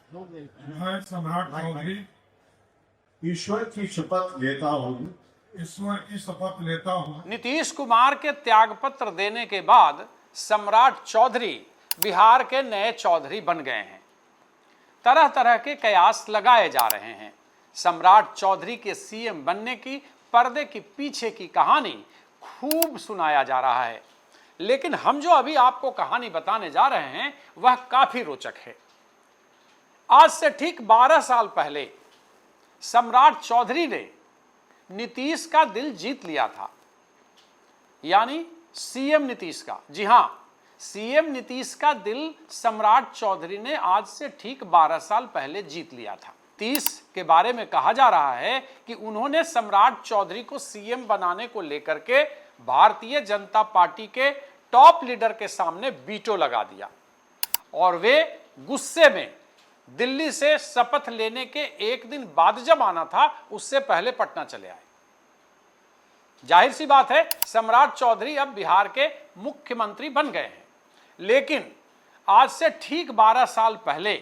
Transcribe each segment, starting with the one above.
मैं सम्राट चौधरी ईश्वर की शपथ लेता हूँ ईश्वर की शपथ लेता हूँ। नीतीश कुमार के त्यागपत्र देने के बाद सम्राट चौधरी बिहार के नए चौधरी बन गए हैं। तरह तरह के कयास लगाए जा रहे हैं। सम्राट चौधरी के सीएम बनने की पर्दे के पीछे की कहानी खूब सुनाया जा रहा है, लेकिन हम जो अभी आपको कहानी बताने जा रहे हैं वह काफी रोचक है। आज से ठीक 12 साल पहले सम्राट चौधरी ने नीतीश का दिल जीत लिया था, यानी सीएम नीतीश का। जी हां, सीएम नीतीश का दिल सम्राट चौधरी ने आज से ठीक 12 साल पहले जीत लिया था। नीतीश के बारे में कहा जा रहा है कि उन्होंने सम्राट चौधरी को सीएम बनाने को लेकर के भारतीय जनता पार्टी के टॉप लीडर के सामने वीटो लगा दिया और वे गुस्से में दिल्ली से शपथ लेने के एक दिन बाद जब आना था उससे पहले पटना चले आए। जाहिर सी बात है, सम्राट चौधरी अब बिहार के मुख्यमंत्री बन गए हैं, लेकिन आज से ठीक 12 साल पहले,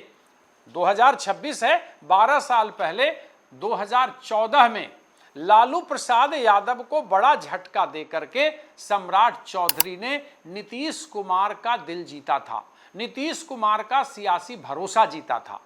2026 है, 12 साल पहले 2014 में लालू प्रसाद यादव को बड़ा झटका देकर के सम्राट चौधरी ने नीतीश कुमार का दिल जीता था, नीतीश कुमार का सियासी भरोसा जीता था।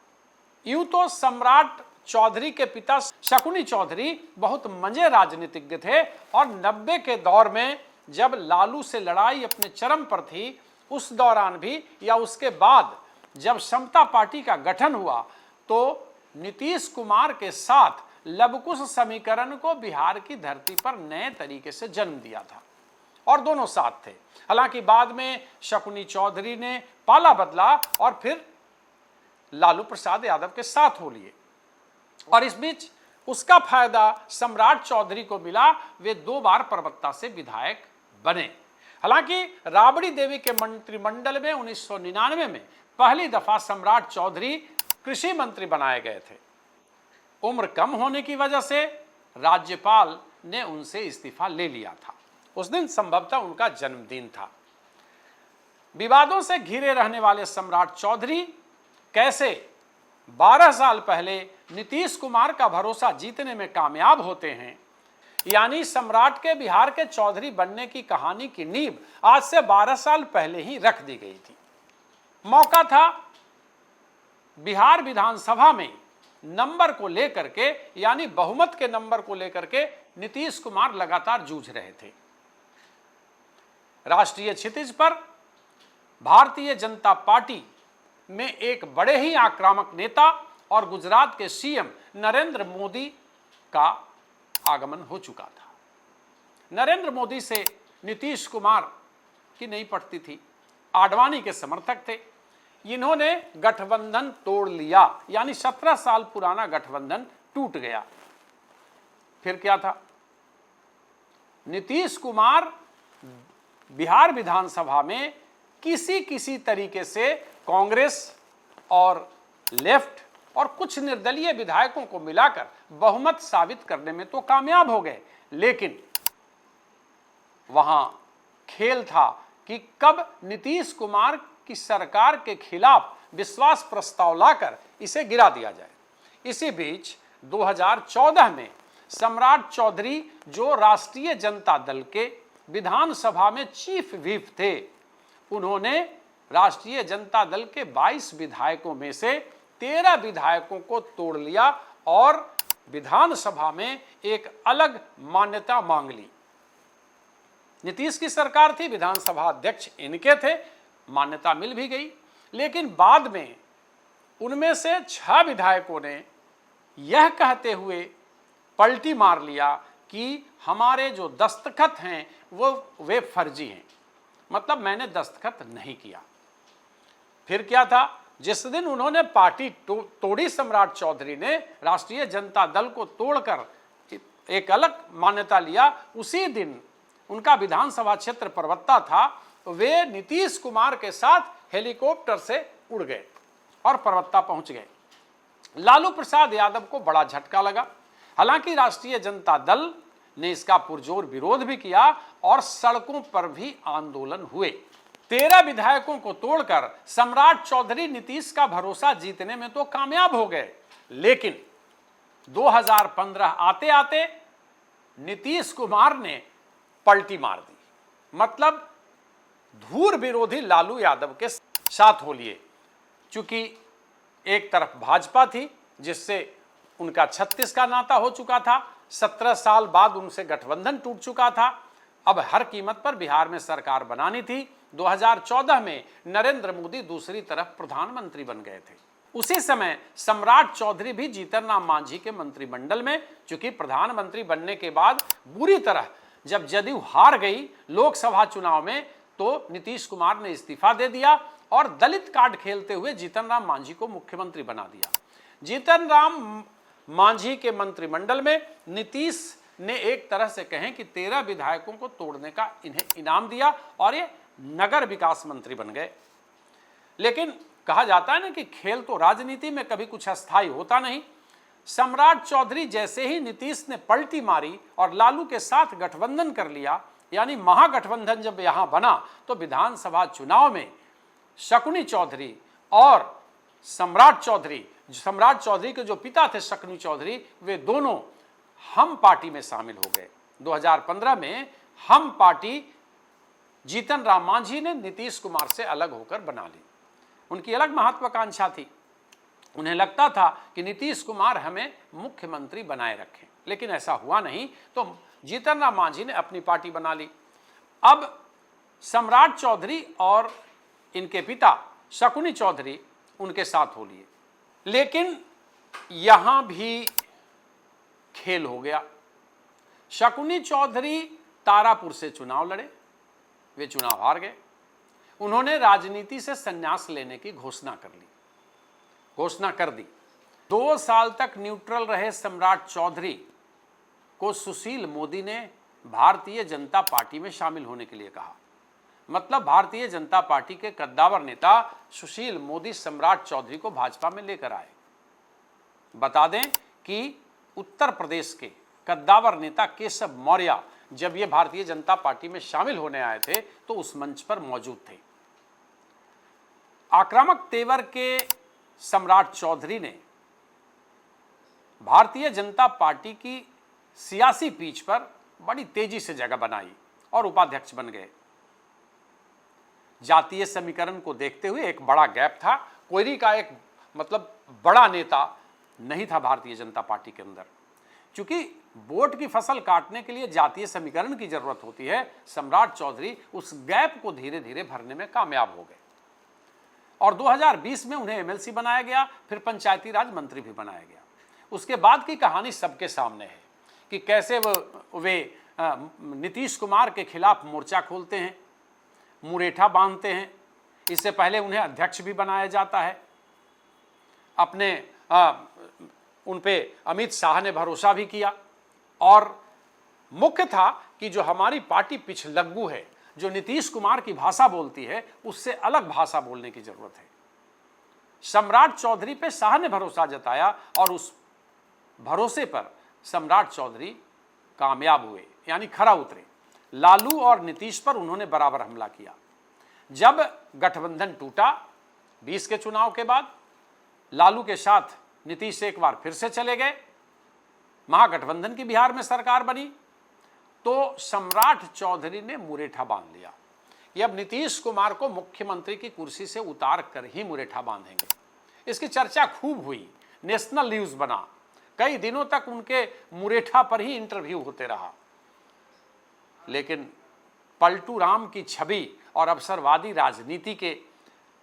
यूं तो सम्राट चौधरी के पिता शकुनी चौधरी बहुत मंजे राजनीतिज्ञ थे और 90 के दौर में जब लालू से लड़ाई अपने चरम पर थी, उस दौरान भी या उसके बाद जब समता पार्टी का गठन हुआ तो नीतीश कुमार के साथ लवकुश समीकरण को बिहार की धरती पर नए तरीके से जन्म दिया था और दोनों साथ थे। हालांकि बाद में शकुनी चौधरी ने पाला बदला और फिर लालू प्रसाद यादव के साथ हो लिए और इस बीच उसका फायदा सम्राट चौधरी को मिला। वे 2 बार प्रवक्ता से विधायक बने। हालांकि राबड़ी देवी के मंत्रिमंडल में 1999 में पहली दफा सम्राट चौधरी कृषि मंत्री बनाए गए थे। उम्र कम होने की वजह से राज्यपाल ने उनसे इस्तीफा ले लिया था। उस दिन संभवतः उनका जन्मदिन था। विवादों से घिरे रहने वाले सम्राट चौधरी कैसे 12 साल पहले नीतीश कुमार का भरोसा जीतने में कामयाब होते हैं, यानी सम्राट के बिहार के चौधरी बनने की कहानी की नींव आज से 12 साल पहले ही रख दी गई थी। मौका था बिहार विधानसभा में नंबर को लेकर के, यानी बहुमत के नंबर को लेकर के नीतीश कुमार लगातार जूझ रहे थे। राष्ट्रीय क्षितिज पर भारतीय जनता पार्टी में एक बड़े ही आक्रामक नेता और गुजरात के सीएम नरेंद्र मोदी का आगमन हो चुका था। नरेंद्र मोदी से नीतीश कुमार की नहीं पटती थी, आडवाणी के समर्थक थे। इन्होंने गठबंधन तोड़ लिया, यानी 17 साल पुराना गठबंधन टूट गया। फिर क्या था, नीतीश कुमार बिहार विधानसभा में किसी तरीके से कांग्रेस और लेफ्ट और कुछ निर्दलीय विधायकों को मिलाकर बहुमत साबित करने में तो कामयाब हो गए, लेकिन वहां खेल था कि कब नीतीश कुमार की सरकार के खिलाफ विश्वास प्रस्ताव लाकर इसे गिरा दिया जाए। इसी बीच 2014 में सम्राट चौधरी, जो राष्ट्रीय जनता दल के विधानसभा में चीफ व्हिप थे, उन्होंने राष्ट्रीय जनता दल के 22 विधायकों में से 13 विधायकों को तोड़ लिया और विधानसभा में एक अलग मान्यता मांग ली। नीतीश की सरकार थी, विधानसभा अध्यक्ष इनके थे, मान्यता मिल भी गई, लेकिन बाद में उनमें से 6 विधायकों ने यह कहते हुए पलटी मार लिया कि हमारे जो दस्तखत हैं वे फर्जी हैं, मतलब मैंने दस्तखत नहीं किया। फिर क्या था, जिस दिन उन्होंने पार्टी तोड़ी सम्राट चौधरी ने, राष्ट्रीय जनता दल को तोड़कर एक अलग मान्यता लिया, उसी दिन उनका विधानसभा क्षेत्र प्रवक्ता था, वे नीतीश कुमार के साथ हेलीकॉप्टर से उड़ गए और प्रवक्ता पहुंच गए। लालू प्रसाद यादव को बड़ा झटका लगा। हालांकि राष्ट्रीय जनता दल ने इसका पुरजोर विरोध भी किया और सड़कों पर भी आंदोलन हुए। 13 विधायकों को तोड़कर सम्राट चौधरी नीतीश का भरोसा जीतने में तो कामयाब हो गए, लेकिन 2015 आते आते नीतीश कुमार ने पलटी मार दी। मतलब धूर विरोधी लालू यादव के साथ हो लिए। चूंकि एक तरफ भाजपा थी जिससे उनका 36 का नाता हो चुका था, 17 साल बाद उनसे गठबंधन टूट चुका था, अब हर कीमत पर बिहार में सरकार बनानी थी। 2014 में नरेंद्र मोदी दूसरी तरफ प्रधानमंत्री बन गए थे। उसी समय सम्राट चौधरी भी जीतन राम मांझी के मंत्रिमंडल में, चूंकि प्रधानमंत्री बनने के बाद बुरी तरह जब जदयू हार गई लोकसभा चुनाव में, तो नीतीश कुमार ने इस्तीफा दे दिया और दलित कार्ड खेलते हुए जीतन राम मांझी को मुख्यमंत्री बना दिया। जीतन राम मांझी के मंत्रिमंडल में नीतीश ने एक तरह से कहें कि 13 विधायकों को तोड़ने का इन्हें इनाम दिया और ये नगर विकास मंत्री बन गए। लेकिन कहा जाता है ना कि खेल तो राजनीति में कभी कुछ अस्थायी होता नहीं। सम्राट चौधरी जैसे ही नीतीश ने पलटी मारी और लालू के साथ गठबंधन कर लिया, यानी महागठबंधन जब यहां बना, तो विधानसभा चुनाव में शकुनी चौधरी और सम्राट चौधरी के जो पिता थे शकुनी चौधरी, वे दोनों हम पार्टी में शामिल हो गए। 2015 में हम पार्टी जीतन राम मांझी ने नीतीश कुमार से अलग होकर बना ली। उनकी अलग महत्वाकांक्षा थी। उन्हें लगता था कि नीतीश कुमार हमें मुख्यमंत्री बनाए रखें, लेकिन ऐसा हुआ नहीं, तो जीतन राम मांझी ने अपनी पार्टी बना ली। अब सम्राट चौधरी और इनके पिता शकुनी चौधरी उनके साथ हो लिए, लेकिन यहां भी खेल हो गया। शकुनी चौधरी तारापुर से चुनाव लड़े, वे चुनाव हार गए। उन्होंने राजनीति से संन्यास लेने की घोषणा कर दी। 2 साल तक न्यूट्रल रहे सम्राट चौधरी को सुशील मोदी ने भारतीय जनता पार्टी में शामिल होने के लिए कहा। मतलब भारतीय जनता पार्टी के कद्दावर नेता सुशील मोदी सम्राट चौधरी को भाजपा में लेकर आए। बता दें कि उत्तर प्रदेश के कद्दावर नेता केशव मौर्य जब ये भारतीय जनता पार्टी में शामिल होने आए थे तो उस मंच पर मौजूद थे। आक्रामक तेवर के सम्राट चौधरी ने भारतीय जनता पार्टी की सियासी पीच पर बड़ी तेजी से जगह बनाई और उपाध्यक्ष बन गए। जातीय समीकरण को देखते हुए एक बड़ा गैप था। कोयरी का एक मतलब बड़ा नेता नहीं था भारतीय जनता पार्टी के अंदर। क्योंकि वोट की फसल काटने के लिए जातीय समीकरण की जरूरत होती है, सम्राट चौधरी उस गैप को धीरे धीरे भरने में कामयाब हो गए और 2020 में उन्हें एमएलसी बनाया गया, फिर पंचायती राज मंत्री भी बनाया गया। उसके बाद की कहानी सबके सामने है कि कैसे वे नीतीश कुमार के खिलाफ मोर्चा खोलते हैं, मुरेठा बांधते हैं। इससे पहले उन्हें अध्यक्ष भी बनाया जाता है। अपने उन पे अमित शाह ने भरोसा भी किया और मुख्य था कि जो हमारी पार्टी पिछलग्गू है, जो नीतीश कुमार की भाषा बोलती है, उससे अलग भाषा बोलने की जरूरत है। सम्राट चौधरी पे शाह ने भरोसा जताया और उस भरोसे पर सम्राट चौधरी कामयाब हुए, यानी खरा उतरे। लालू और नीतीश पर उन्होंने बराबर हमला किया। जब गठबंधन टूटा 20 के चुनाव के बाद, लालू के साथ नीतीश एक बार फिर से चले गए, महागठबंधन की बिहार में सरकार बनी, तो सम्राट चौधरी ने मुरेठा बांध लिया। ये अब नीतीश कुमार को मुख्यमंत्री की कुर्सी से उतार कर ही मुरेठा बांधेंगे। इसकी चर्चा खूब हुई, नेशनल न्यूज बना, कई दिनों तक उनके मुरेठा पर ही इंटरव्यू होते रहा। लेकिन पलटू राम की छवि और अवसरवादी राजनीति के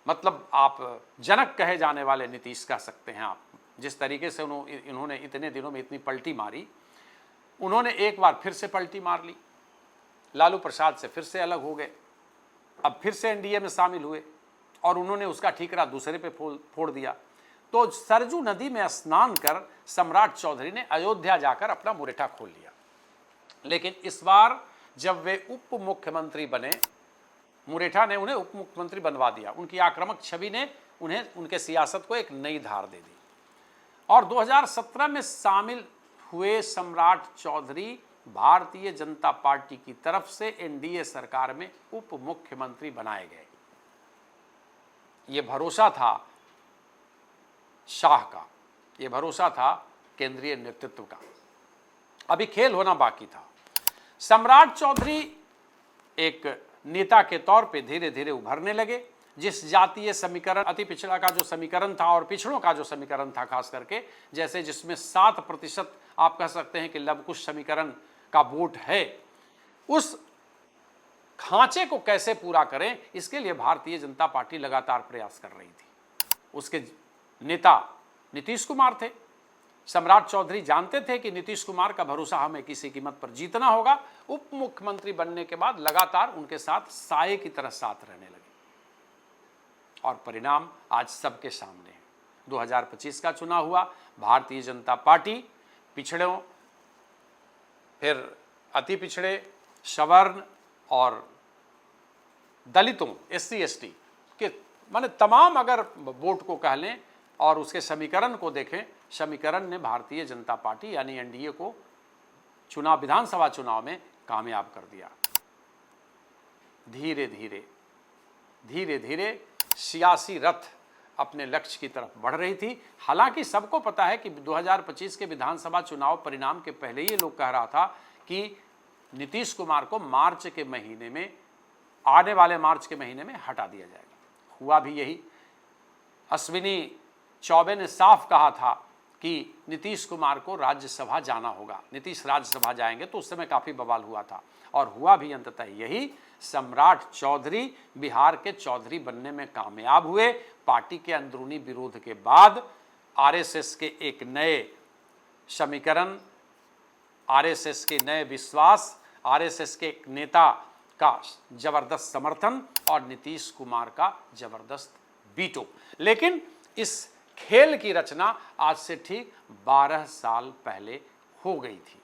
मतलब आप जनक कहे जाने वाले नीतीश कह सकते हैं आप, जिस तरीके से इन्होंने इतने दिनों में इतनी पलटी मारी, उन्होंने एक बार फिर से पलटी मार ली। लालू प्रसाद से फिर से अलग हो गए, अब फिर से एनडीए में शामिल हुए और उन्होंने उसका ठीकरा दूसरे पे फोड़ दिया। तो सरजू नदी में स्नान कर सम्राट चौधरी ने अयोध्या जाकर अपना मुरेठा खोल लिया। लेकिन इस बार जब वे उप मुख्यमंत्री बने, मुरेठा ने उन्हें उप मुख्यमंत्री बनवा दिया। उनकी आक्रामक छवि ने उन्हें उनके सियासत को एक नई धार दे दी और 2017 में शामिल हुए सम्राट चौधरी भारतीय जनता पार्टी की तरफ से एनडीए सरकार में उप मुख्यमंत्री बनाए गए। ये भरोसा था शाह का, ये भरोसा था केंद्रीय नेतृत्व का। अभी खेल होना बाकी था। सम्राट चौधरी एक नेता के तौर पे धीरे धीरे उभरने लगे। जिस जातीय समीकरण, अति पिछड़ा का जो समीकरण था और पिछड़ों का जो समीकरण था खास करके, जैसे जिसमें 7% आप कह सकते हैं कि लवकुश समीकरण का वोट है, उस खांचे को कैसे पूरा करें, इसके लिए भारतीय जनता पार्टी लगातार प्रयास कर रही थी। उसके नेता नीतीश कुमार थे। सम्राट चौधरी जानते थे कि नीतीश कुमार का भरोसा हमें किसी कीमत पर जीतना होगा। उप मुख्यमंत्री बनने के बाद लगातार उनके साथ साये की तरह साथ रहने लगे और परिणाम आज सबके सामने है। 2025 का चुनाव हुआ, भारतीय जनता पार्टी पिछड़ों, फिर अति पिछड़े, सवर्ण और दलितों, SC ST के माने तमाम अगर वोट को कह लें और उसके समीकरण को देखें, समीकरण ने भारतीय जनता पार्टी यानी NDA को चुनाव, विधानसभा चुनाव में कामयाब कर दिया। धीरे धीरे धीरे धीरे सियासी रथ अपने लक्ष्य की तरफ बढ़ रही थी। हालांकि सबको पता है कि 2025 के विधानसभा चुनाव परिणाम के पहले ही लोग कह रहा था कि नीतीश कुमार को मार्च के महीने में, आने वाले मार्च के महीने में हटा दिया जाएगा। हुआ भी यही। अश्विनी चौबे ने साफ कहा था कि नीतीश कुमार को राज्यसभा जाना होगा, नीतीश राज्यसभा जाएंगे, तो उस समय काफ़ी बवाल हुआ था और हुआ भी अंततः यही। सम्राट चौधरी बिहार के चौधरी बनने में कामयाब हुए। पार्टी के अंदरूनी विरोध के बाद RSS के एक नए समीकरण, RSS के नए विश्वास, RSS के एक नेता का जबरदस्त समर्थन और नीतीश कुमार का जबरदस्त वीटो। लेकिन इस खेल की रचना आज से ठीक 12 साल पहले हो गई थी।